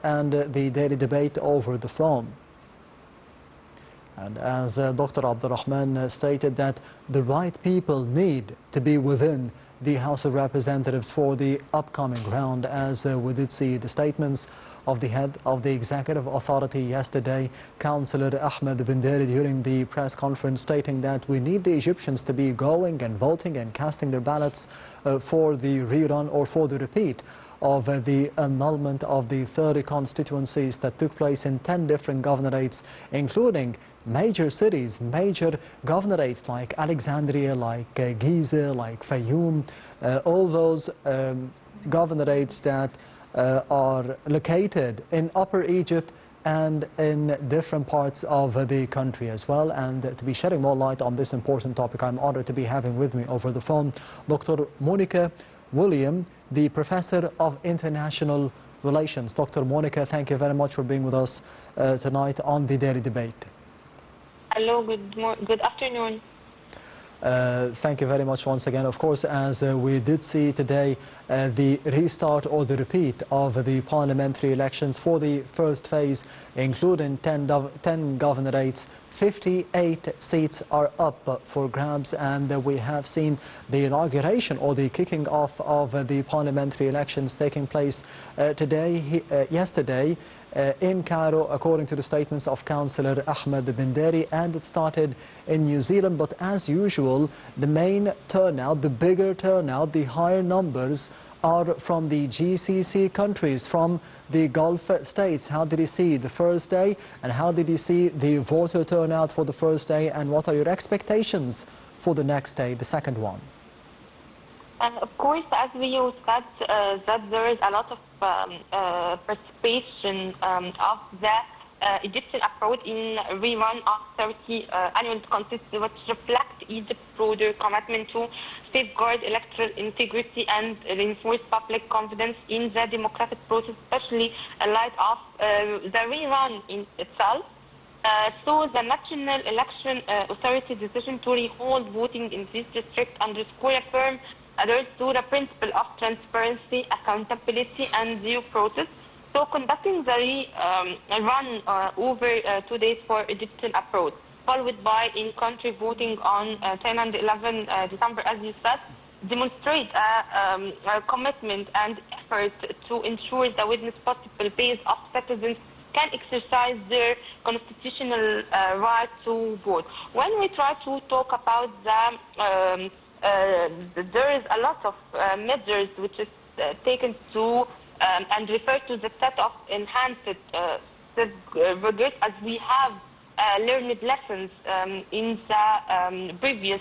and the daily debate over the phone. And as Dr. Abdurrahman stated, that the right people need to be within the House of Representatives for the upcoming round, as we did see the statements of the head of the executive authority yesterday, Councillor Ahmed Binderi, during the press conference, stating that we need the Egyptians to be going and voting and casting their ballots for the rerun or for the repeat of the annulment of the 30 constituencies that took place in 10 different governorates, including major cities, major governorates like Alexandria, like Giza, like Fayoum, all those governorates that are located in Upper Egypt and in different parts of the country as well. And to be shedding more light on this important topic, I'm honored to be having with me over the phone Dr. Monica William, the Professor of International Relations. Dr. Monica, thank you very much for being with us tonight on the Daily Debate. Hello, good afternoon. Thank you very much once again. Of course, as we did see today, the restart or the repeat of the parliamentary elections for the first phase, including 10 governorates, 58 seats are up for grabs, and we have seen the inauguration or the kicking off of the parliamentary elections taking place yesterday in Cairo, according to the statements of Councillor Ahmed Binderi, and it started in New Zealand. But as usual, the main turnout, the bigger turnout, the higher numbers are from the GCC countries, from the Gulf states. How did you see the first day, and how did you see the voter turnout for the first day, and what are your expectations for the next day, the second one? Of course, as we said, that there is a lot of participation of the Egyptian approach in rerun of 30 annual contests, which reflect Egypt's broader commitment to safeguard electoral integrity and reinforce public confidence in the democratic process, especially in light of the rerun in itself. So the National Election Authority decision to rehold voting in this district underscore a firm adherence to the principle of transparency, accountability, and due process. So conducting the run over 2 days for Egyptian approach, followed by in-country voting on 10 and 11 December, as you said, demonstrate a commitment and effort to ensure the widest possible base of citizens can exercise their constitutional right to vote. When we try to talk about the there is a lot of measures which is taken to and refer to the set of enhanced safeguards, as we have learned lessons in the previous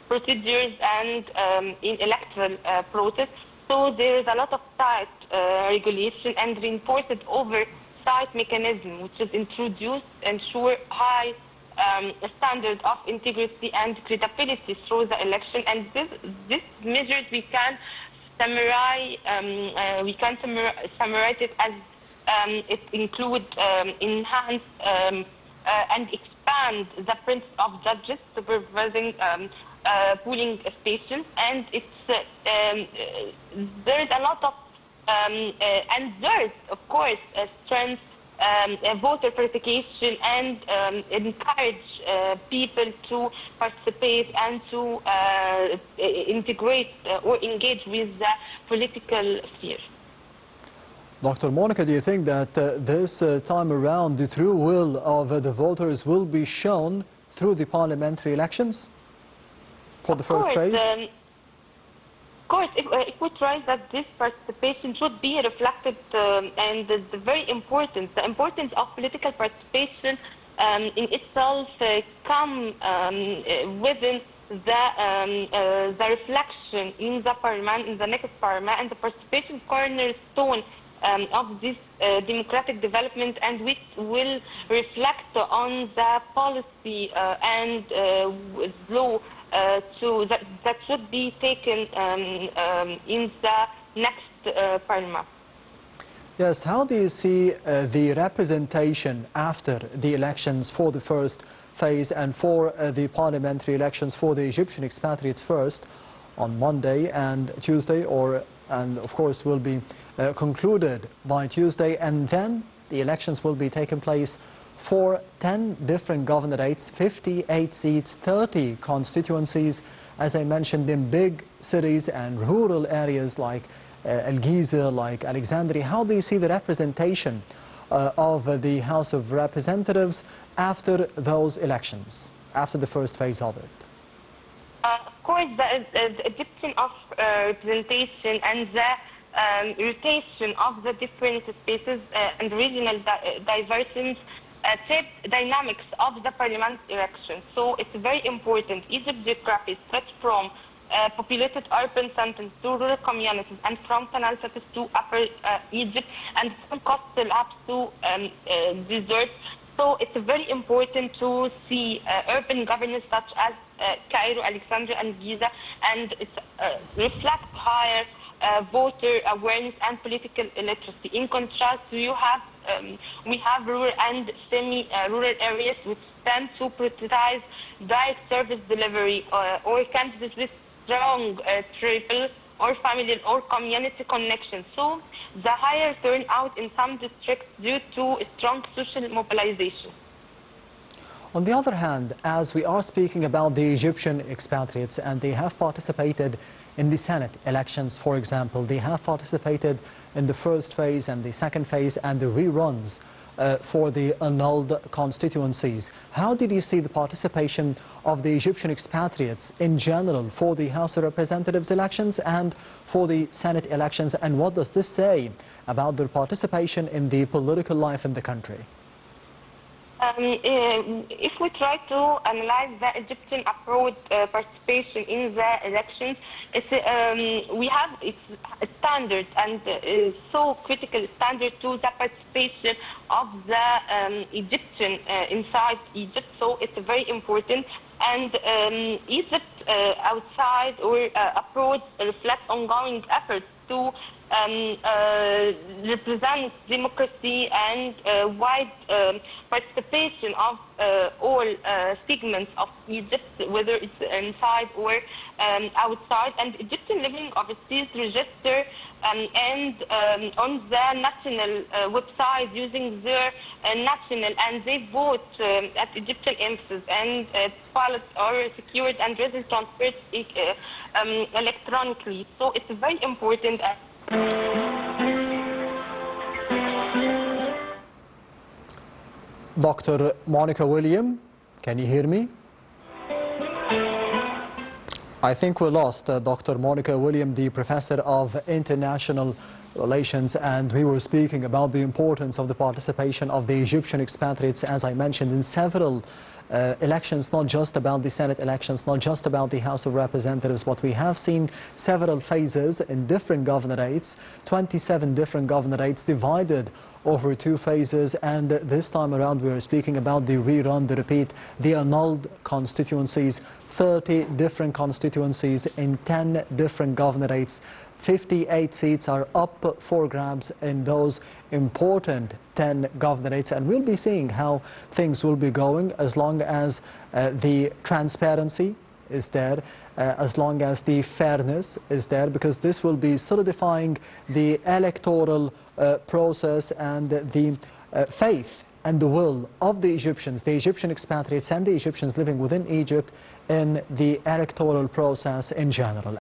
procedures and in electoral process. So there is a lot of tight regulation and reinforced oversight mechanism which is introduced to ensure high standard of integrity and credibility through the election. And this measures we can summarize it as it includes enhance and expand the principle of judges supervising polling stations, and it's there is a lot of and there's of course a strength voter verification and encourage people to participate and to integrate or engage with the political sphere. Dr. Monica, do you think that this time around the true will of the voters will be shown through the parliamentary elections for the first phase? Of course, if we try that this participation should be reflected, and the very important, the importance of political participation in itself come within the reflection in the parliament, in the next parliament, and the participation cornerstone of this democratic development, and which will reflect on the policy and law that should be taken in the next parliament. Yes, how do you see the representation after the elections for the first phase and for the parliamentary elections for the Egyptian expatriates first on Monday and Tuesday, or and of course will be concluded by Tuesday, and then the elections will be taking place for 10 different governorates, 58 seats, 30 constituencies, as I mentioned, in big cities and rural areas like El-Giza, like Alexandria. How do you see the representation of the House of Representatives after those elections, after the first phase of it? Of course, the Egyptian of representation and the rotation of the different spaces and regional diversions shape dynamics of the parliament election. So it's very important. Egypt's geography stretches from populated urban centers to rural communities, and from Canal cities to Upper Egypt, and from coastal up to deserts. So it's very important to see urban governance such as Cairo, Alexandria, and Giza, and it reflects higher voter awareness and political literacy. In contrast, we have rural and semi-rural areas which tend to prioritize direct service delivery or candidates with strong tribal or familial or community connections. So the higher turnout in some districts due to strong social mobilization. On the other hand, as we are speaking about the Egyptian expatriates, and they have participated in the Senate elections, for example, they have participated in the first phase and the second phase and the reruns for the annulled constituencies. How did you see the participation of the Egyptian expatriates in general for the House of Representatives elections and for the Senate elections, and what does this say about their participation in the political life in the country? If we try to analyze the Egyptian approach participation in the elections, it's a standard and so critical standard to the participation of the Egyptian inside Egypt. So it's very important. And Egypt outside or approach reflects ongoing efforts to represent democracy and wide participation of all segments of Egypt, whether it's inside or outside. And Egyptian living overseas register and on the national website using their national, and they vote at Egyptian embassies, and ballots are secured and result transferred electronically. So it's very important. Dr. Monica William, can you hear me? I think we lost Dr. Monica William, the Professor of International Relations, and we were speaking about the importance of the participation of the Egyptian expatriates, as I mentioned, in several elections, not just about the Senate elections, not just about the House of Representatives, but we have seen several phases in different governorates, 27 different governorates divided over 2 phases, and this time around we are speaking about the rerun, the repeat, the annulled constituencies, 30 different constituencies in 10 different governorates. 58 seats are up for grabs in those important 10 governorates, and we'll be seeing how things will be going as long as the transparency is there, as long as the fairness is there, because this will be solidifying the electoral process and the faith and the will of the Egyptians, the Egyptian expatriates and the Egyptians living within Egypt in the electoral process in general.